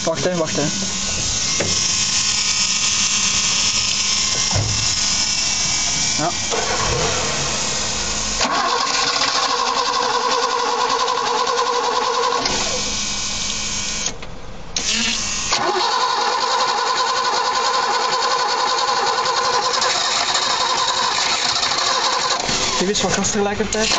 Wacht hè, wacht hè. Ja. Geef eens wat gas tegelijkertijd.